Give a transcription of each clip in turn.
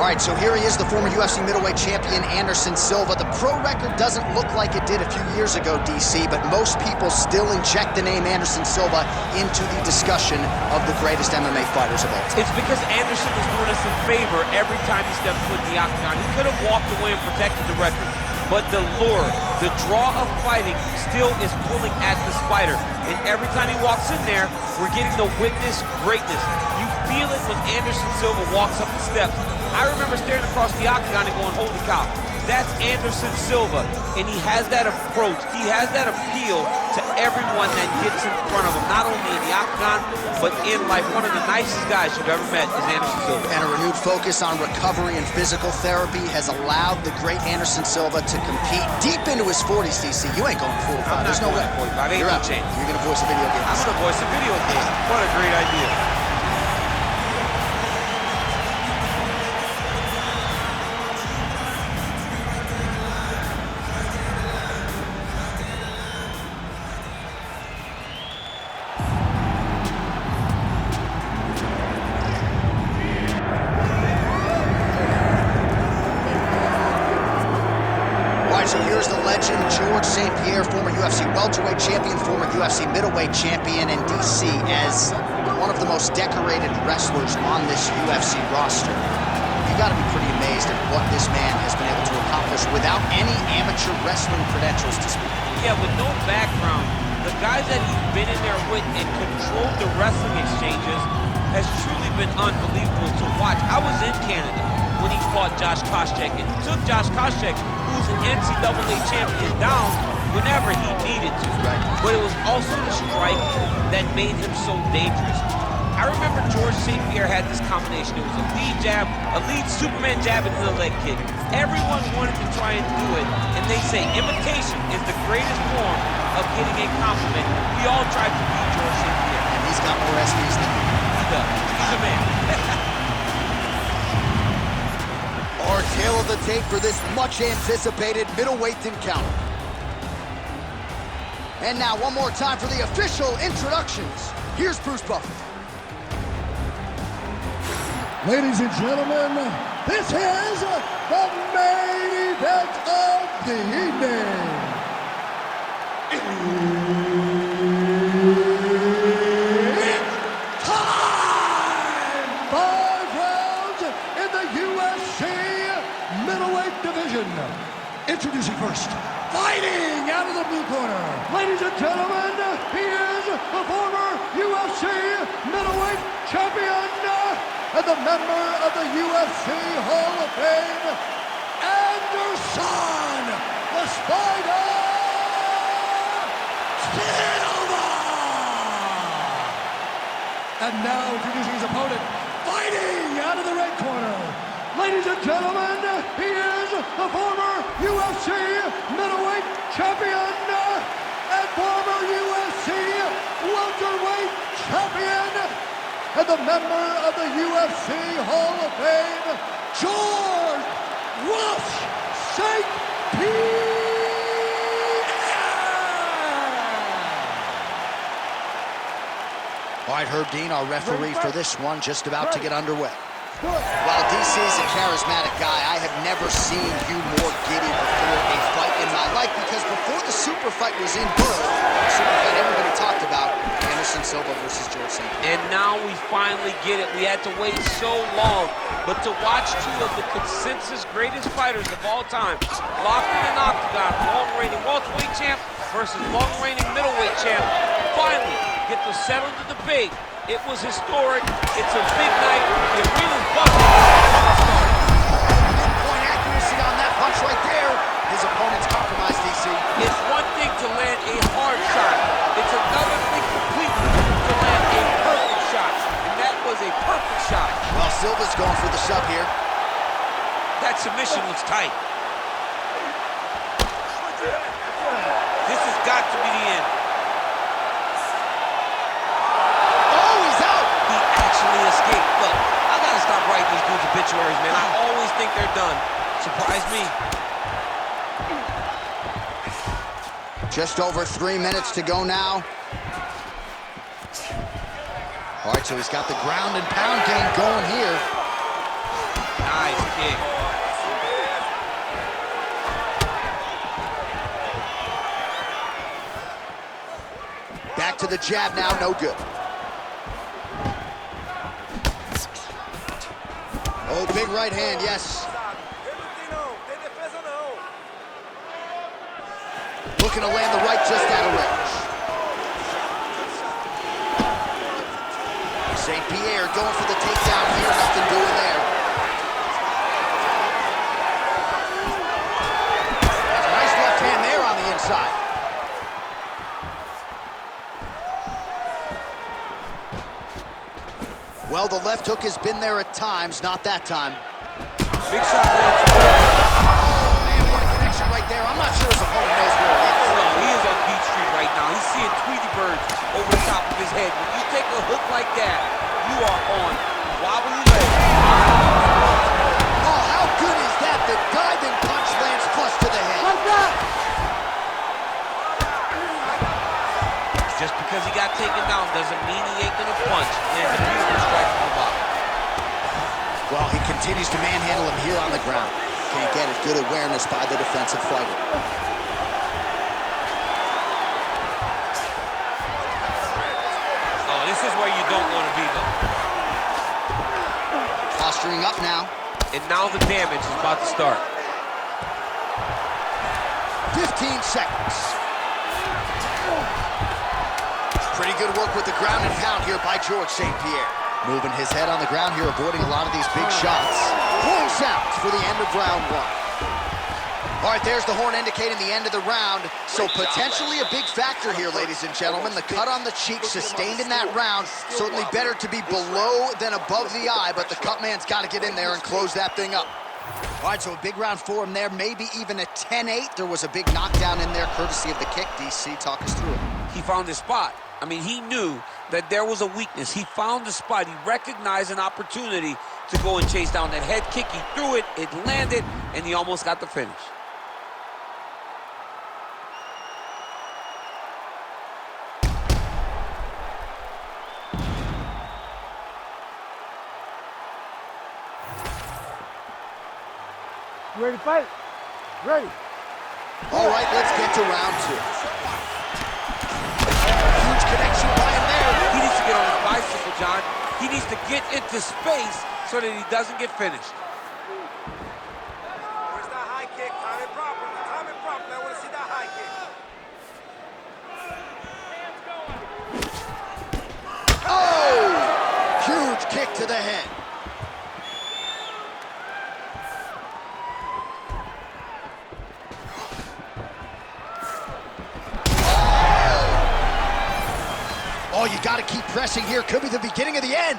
right, so here he is, the former UFC middleweight champion, Anderson Silva. The pro record doesn't look like it did a few years ago, DC, but most people still inject the name Anderson Silva into the discussion of the greatest MMA fighters of all time. It's because Anderson is doing us a favor every time he steps foot in the octagon. He could have walked away and protected the record, but the lure, the draw of fighting still is pulling at the spider. And every time he walks in there, we're getting to witness greatness. You feel it when Anderson Silva walks up the steps. I remember staring across the octagon and going, holy cow, that's Anderson Silva. And he has that approach, he has that appeal to everyone that gets in front of him, not only in the octagon, but in life. One of the nicest guys you've ever met is Anderson Silva. And a renewed focus on recovery and physical therapy has allowed the great Anderson Silva to compete deep into his 40s, DC. You ain't going 45. There's no way. 45. You're out. You're going to voice a video game. I'm going to voice a video game. What a great idea. So here's the legend, George St-Pierre, former UFC welterweight champion, former UFC middleweight champion, and DC as one of the most decorated wrestlers on this UFC roster. You got to be pretty amazed at what this man has been able to accomplish without any amateur wrestling credentials to speak. Yeah, with no background, the guys that he's been in there with and controlled the wrestling exchanges has truly been unbelievable to watch. I was in Canada when he fought Josh Koscheck, and he took Josh Koscheck, who's an NCAA champion, down whenever he needed to. Right. But it was also the strike that made him so dangerous. I remember George St-Pierre had this combination. It was a lead jab, a lead Superman jab, and a leg kick. Everyone wanted to try and do it, and they say imitation is the greatest form of getting a compliment. We all tried to beat George St-Pierre. And he's got more SBs than you. He does. He's a man. Our tail of the tape for this much-anticipated middleweight encounter. And now, one more time for the official introductions. Here's Bruce Buffer. Ladies and gentlemen, this is the main event of the evening. It's time! 5 rounds in the UFC middleweight division. Introducing first, fighting out of the blue corner. Ladies and gentlemen, he is the former UFC middleweight champion and the member of the UFC Hall of Fame, Anderson the Spider Silva! And now introducing his opponent, fighting out of the red corner. Ladies and gentlemen, he is the former UFC middleweight champion and former UFC welterweight champion and the member of the UFC Hall of Fame, George Rush St-Pierre! All right, Herb Dean, our referee for this one, just about to get underway. While DC's a charismatic guy, I have never seen you more giddy before a fight in my life, because before the super fight was in birth, the super fight everybody talked about, Anderson Silva versus George St-Pierre. And now we finally get it. We had to wait so long, but to watch two of the consensus greatest fighters of all time locked in an octagon, long-reigning welterweight champ versus long-reigning middleweight champ, finally get to settle the debate. It was historic. It's a big night. The arena's buzzing. Point accuracy on that punch right there. His opponent's compromised, DC. It's one thing to land a hard shot. It's another thing completely to land a perfect shot. And that was a perfect shot. Well, Silva's going for the shove here. That submission was tight. This has got to be the end. Escape. Look, I gotta stop writing these dudes obituaries, man. I always think they're done. Surprise me. Just over 3 minutes to go now. All right, so he's got the ground and pound game going here. Nice. Nice kick. Back to the jab now, no good. Oh, big right hand, yes. Looking to land the right just out of range. St-Pierre going for the takedown here, nothing doing there. And a nice left hand there on the inside. Well, the left hook has been there at times, not that time. Big shot there. Oh, man, we got a connection right there. I'm not sure his opponent knows where it is. No, he is on Beach Street right now. He's seeing Tweety birds over the top of his head. When you take a hook like that, you are on wobbly legs. Oh, how good is that? The diving punch lands flush to the head. Like that! Just because he got taken down doesn't mean he ain't gonna punch. There's a beautiful strike from the bottom. Well, he continues to manhandle him here on the ground. Can't get it. Good awareness by the defensive fighter. Oh, this is where you don't want to be, though. Posturing up now. And now the damage is about to start. 15 seconds. Pretty good work with the ground and pound here by George St-Pierre. Moving his head on the ground here, avoiding a lot of these big shots. Horn sounds for the end of round one. All right, there's the horn indicating the end of the round. So potentially a big factor here, ladies and gentlemen. The cut on the cheek sustained in that round. Certainly better to be below than above the eye, but the cut man's got to get in there and close that thing up. All right, so a big round for him there, maybe even a 10-8. There was a big knockdown in there, courtesy of the kick. DC, talk us through it. He found his spot. I mean, he knew that there was a weakness. He found the spot. He recognized an opportunity to go and chase down that head kick. He threw it, it landed, and he almost got the finish. You ready to fight? Ready. All right, let's get to round two. Huge connection by him there. He needs to get on his bicycle, John. He needs to get into space so that he doesn't get finished. Where's that high kick? Time it properly. Time it properly. I want to see that high kick. Oh! Huge kick to the head. Oh, you got to keep pressing here. Could be the beginning of the end.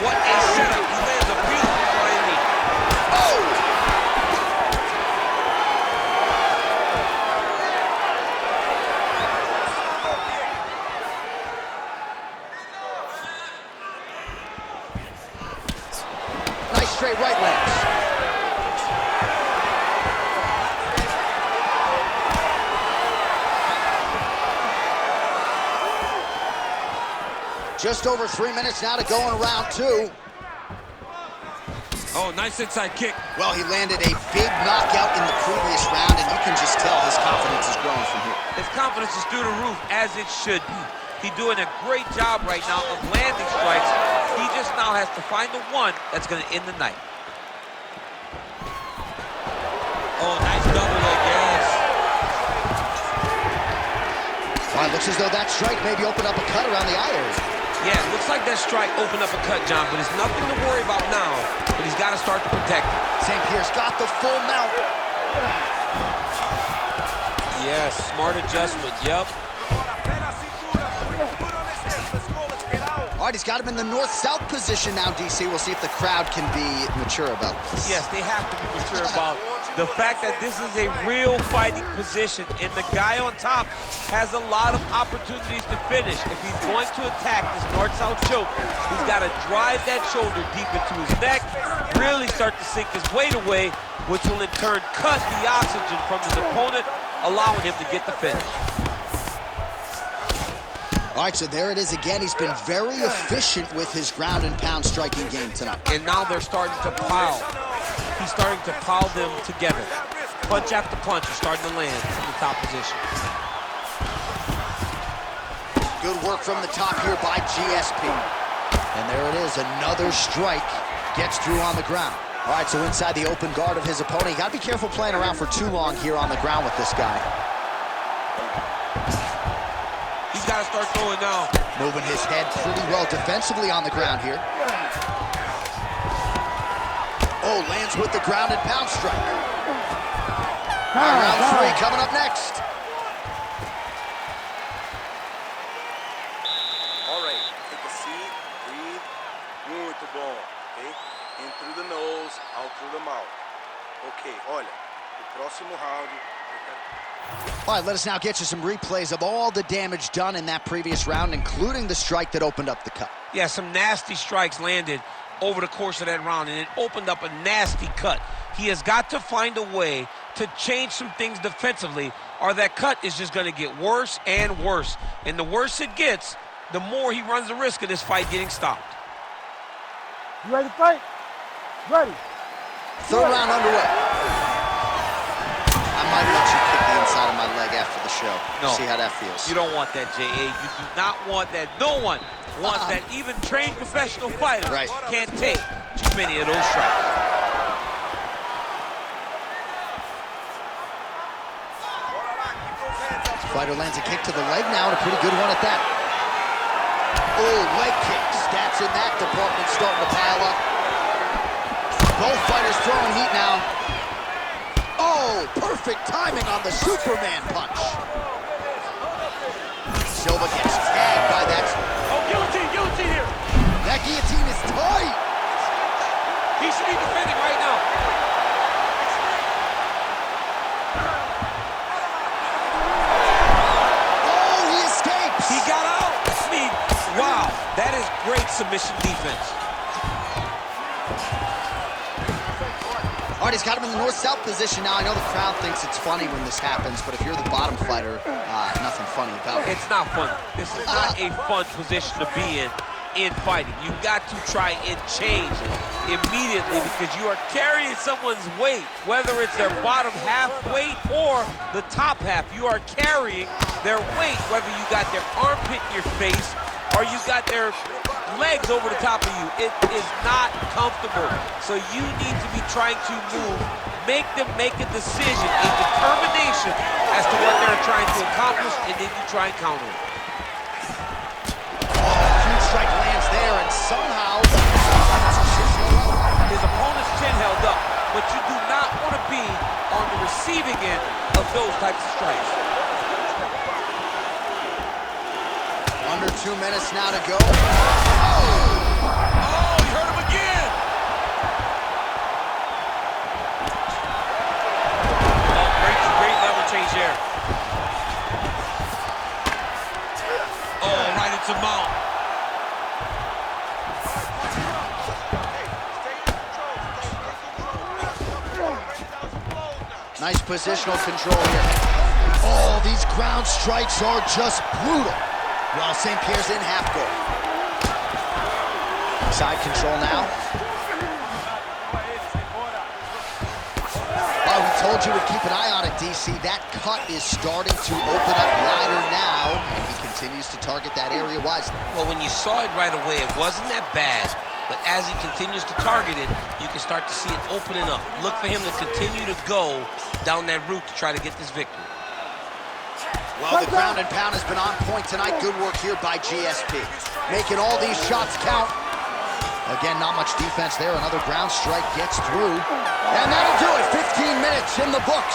What a setup. He lands a beautiful flying knee. Oh! Nice straight right legs. Just over 3 minutes now to go in round two. Oh, nice inside kick. Well, he landed a big knockout in the previous round, and you can just tell his confidence is growing from here. His confidence is through the roof, as it should be. He's doing a great job right now of landing strikes. He just now has to find the one that's going to end the night. Oh, nice double leg, yes. Well, it looks as though that strike maybe opened up a cut around the eye area. Yeah, it looks like that strike opened up a cut, John, but it's nothing to worry about now, but he's got to start to protect it. St-Pierre's got the full mount. Yes, smart adjustment, yep. All right, he's got him in the north-south position now, DC. We'll see if the crowd can be mature about this. Yes, they have to be mature about the fact that this is a real fighting position, and the guy on top has a lot of opportunities to finish. If he's going to attack this north-south choke, he's got to drive that shoulder deep into his neck, really start to sink his weight away, which will in turn cut the oxygen from his opponent, allowing him to get the finish. All right, so there it is again. He's been very efficient with his ground and pound striking game tonight. And now they're starting to pile. He's starting to pile them together. Punch after punch is starting to land from the top position. Good work from the top here by GSP. And there it is, another strike gets through on the ground. All right, so inside the open guard of his opponent. You got to be careful playing around for too long here on the ground with this guy. He's got to start throwing now. Moving his head pretty well defensively on the ground here. Oh, lands with the ground and pound strike. Round 3 coming up next. All right, take a seat, breathe. Muito bom, okay? In through the nose, out through the mouth. Okay, olha, o próximo round. All right, let us now get you some replays of all the damage done in that previous round, including the strike that opened up the cut. Yeah, some nasty strikes landed over the course of that round, and it opened up a nasty cut. He has got to find a way to change some things defensively, or that cut is just going to get worse and worse. And the worse it gets, the more he runs the risk of this fight getting stopped. You ready to fight? Ready. Third round underway. I might let you kick the inside of my leg after the show. No. See how that feels. You don't want that, J.A. You do not want that. No one wants that. Even trained professional fighters can't take too many of those strikes. Fighter lands a kick to the leg now, and a pretty good one at that. Oh, leg kick. Stats in that department starting to pile up. Both fighters throwing heat now. Oh, perfect timing on the Superman punch. Silva gets tagged by that. Oh, guillotine here. That guillotine is tight. He should be defending right now. Oh, he escapes. He got out. I mean, wow, that is great submission defense. All right, he's got him in the north-south position now. I know the crowd thinks it's funny when this happens, but if you're the bottom fighter, nothing funny about it. It's not funny. This is not a fun position to be in fighting. You've got to try and change it immediately because you are carrying someone's weight, whether it's their bottom half weight or the top half. You are carrying their weight, whether you got their armpit in your face or you got their legs over the top of you. It is not comfortable. So you need to be trying to move, make them make a decision, a determination as to what they're trying to accomplish, and then you try and counter it. Huge strike lands there, and somehow His opponent's chin held up, but you do not want to be on the receiving end of those types of strikes. Under 2 minutes now to go. Oh, he hurt him again! Oh, great level change there. Oh, right into mount. Nice positional control here. Oh, these ground strikes are just brutal. Well, St-Pierre's in half guard. Side control now. Oh, we told you to keep an eye on it, DC. That cut is starting to open up wider now, and he continues to target that area wisely. Well, when you saw it right away, it wasn't that bad. But as he continues to target it, you can start to see it opening up. Look for him to continue to go down that route to try to get this victory. Well, the ground and pound has been on point tonight. Good work here by GSP. Making all these shots count. Again, not much defense there. Another ground strike gets through. And that'll do it. 15 minutes in the books.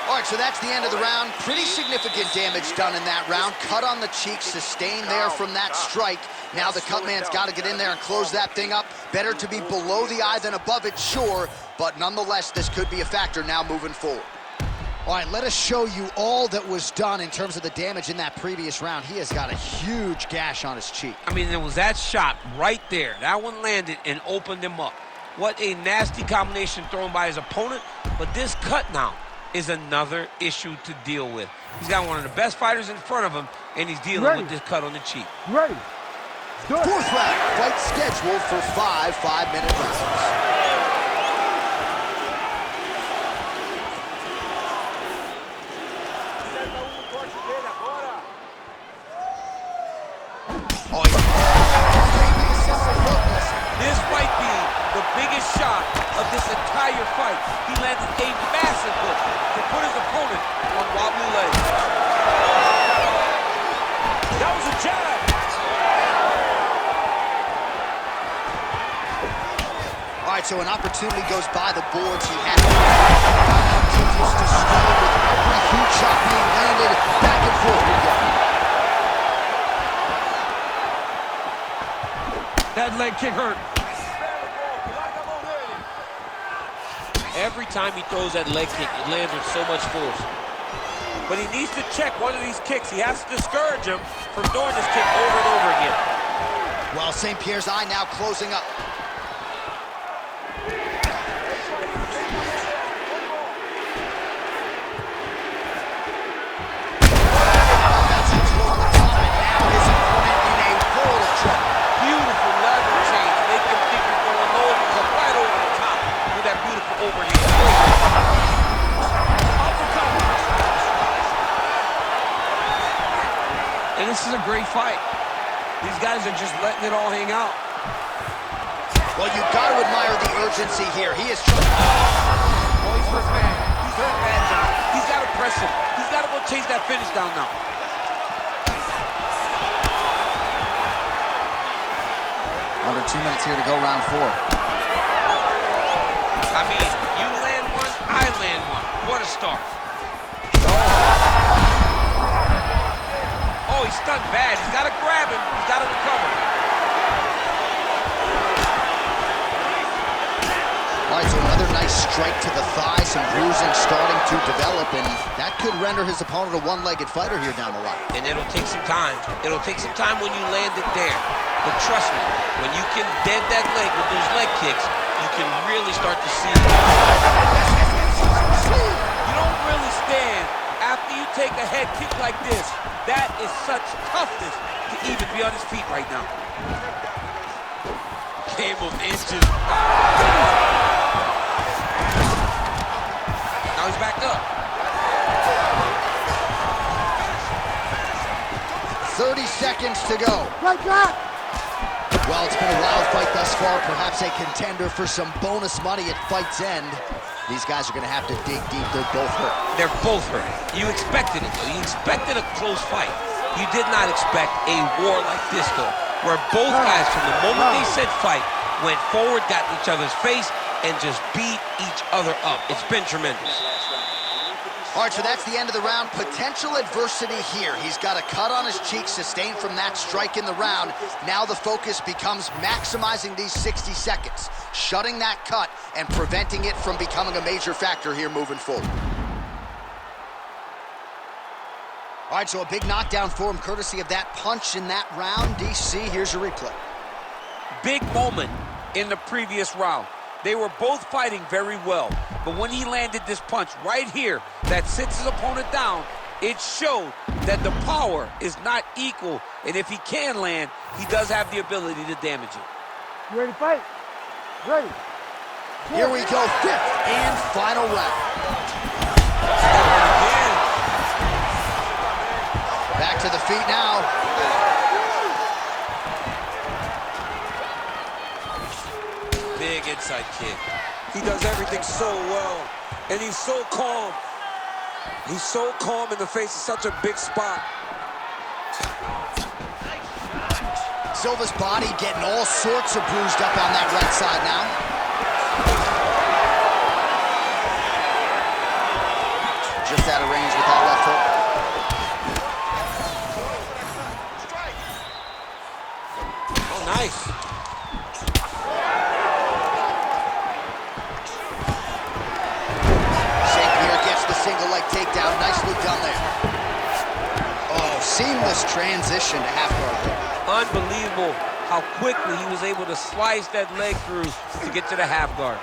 All right, so that's the end of the round. Pretty significant damage done in that round. Cut on the cheek, sustained there from that strike. Now the cut man's got to get in there and close that thing up. Better to be below the eye than above it, sure. But nonetheless, this could be a factor now moving forward. All right, let us show you all that was done in terms of the damage in that previous round. He has got a huge gash on his cheek. I mean, there was that shot right there. That one landed and opened him up. What a nasty combination thrown by his opponent. But this cut now, is another issue to deal with. He's got one of the best fighters in front of him, and he's dealing with this cut on the cheek. Ready. Fourth round, fight scheduled for 5 5-minute rounds. This might be the biggest shot of this entire fight. He landed a massive hook to put his opponent on wobbly legs. That was a jab. All right, so an opportunity goes by the boards. He had continues to struggle with every huge shot being landed. Back and forth we go. That leg kick hurt. Every time he throws that leg kick, it lands with so much force. But he needs to check one of these kicks. He has to discourage him from throwing this kick over and over again. Well, St-Pierre's eye now closing up. And this is a great fight. These guys are just letting it all hang out. Well, you've got to admire the urgency here. He is trying. Oh, he's hurt bad. He's hurt bad, John. He's got to press him. He's got to go chase that finish down now. Under 2 minutes here to go, round 4. I mean, you land one, I land one. What a start. Oh, he's stunned bad. He's got to grab him. He's got to recover. All right, so another nice strike to the thigh. Some bruising starting to develop, and that could render his opponent a one-legged fighter here down the line. And it'll take some time. It'll take some time when you land it there. But trust me, when you can dead that leg with those leg kicks, you can really start to see it. You don't really stand after you take a head kick like this. That is such toughness to even be on his feet right now. Game of inches. Now he's back up. 30 seconds to go. Right back. Well, it's been a wild fight thus far. Perhaps a contender for some bonus money at fight's end. These guys are going to have to dig deep. They're both hurt. They're both hurt. You expected it, though. You expected a close fight. You did not expect a war like this, though, where both guys, from the moment they said fight, went forward, got in each other's face, and just beat each other up. It's been tremendous. All right, so that's the end of the round. Potential adversity here. He's got a cut on his cheek sustained from that strike in the round. Now the focus becomes maximizing these 60 seconds, shutting that cut and preventing it from becoming a major factor here moving forward. All right, so a big knockdown for him courtesy of that punch in that round. DC, here's your replay. Big moment in the previous round. They were both fighting very well, but when he landed this punch right here that sits his opponent down, it showed that the power is not equal, and if he can land, he does have the ability to damage it. You ready to fight? Ready. Here we go, 5th and final round. Back to the feet now. Big inside kick. He does everything so well, and he's so calm. He's so calm in the face of such a big spot. Silva's body getting all sorts of bruised up on that right side now. Just out of range with that left hook. Oh, nice. St-Pierre gets the single leg takedown. Nicely done there. Oh, seamless transition to half guard there. Unbelievable how quickly he was able to slice that leg through to get to the half guard.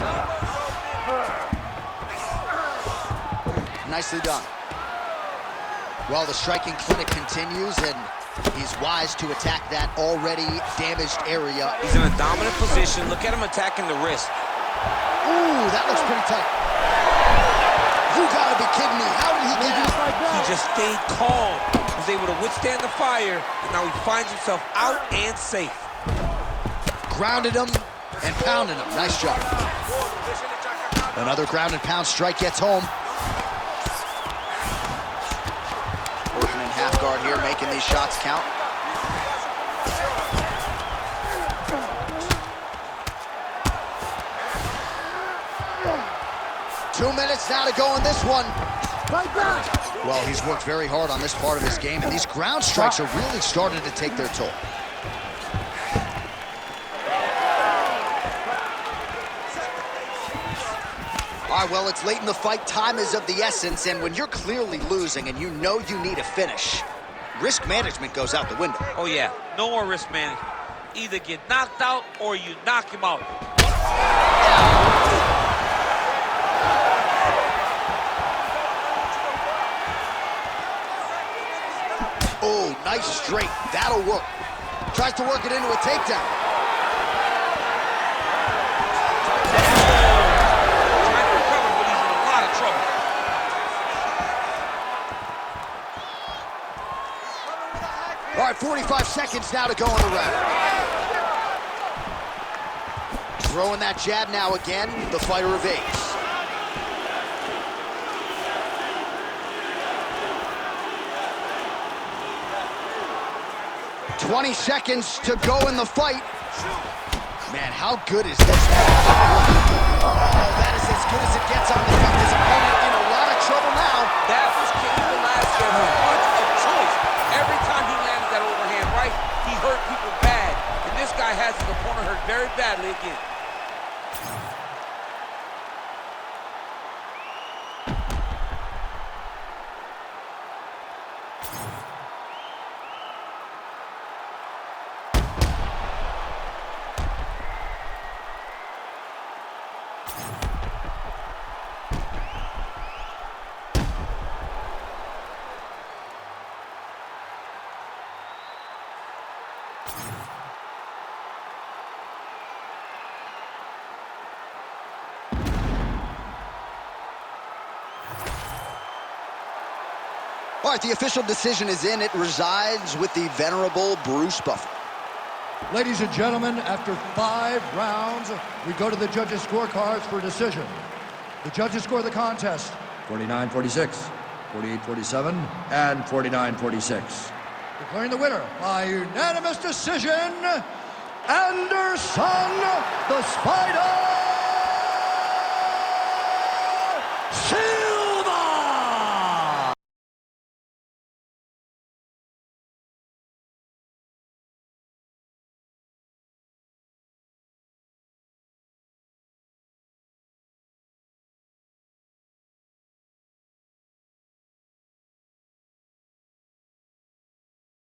Nicely done. Well, the striking clinic continues, and he's wise to attack that already damaged area. He's in a dominant position. Look at him attacking the wrist. Ooh, that looks pretty tight. You gotta be kidding me. How did he get out? He just stayed calm. Was able to withstand the fire, and now he finds himself out and safe. Grounded him and pounded him. Nice job. Another ground and pound strike gets home. Working in half guard here, making these shots count. Two minutes now to go in this one. Well, he's worked very hard on this part of his game, and these ground strikes are really starting to take their toll. All right, well, it's late in the fight. Time is of the essence, and when you're clearly losing and you know you need a finish, risk management goes out the window. Oh, yeah. No more risk management. Either get knocked out or you knock him out. Oh, nice straight. That'll work. Tries to work it into a takedown. Trying to recover, but he's in a lot of trouble. All right, 45 seconds now to go in the round. Throwing that jab now again. The fighter evades. 20 seconds to go in the fight. Man, how good is this? Oh, that is as good as it gets on the feet. His opponent in a lot of trouble now. That was King Velasquez, a punch of choice. Every time he landed that overhand right, he hurt people bad. And this guy has his opponent hurt very badly again. All right, the official decision is in. It resides with the venerable Bruce Buffer. Ladies and gentlemen, after 5 rounds, we go to the judges' scorecards for decision. The judges score the contest 49-46, 48-47, and 49-46. Declaring the winner by unanimous decision, Anderson the Spider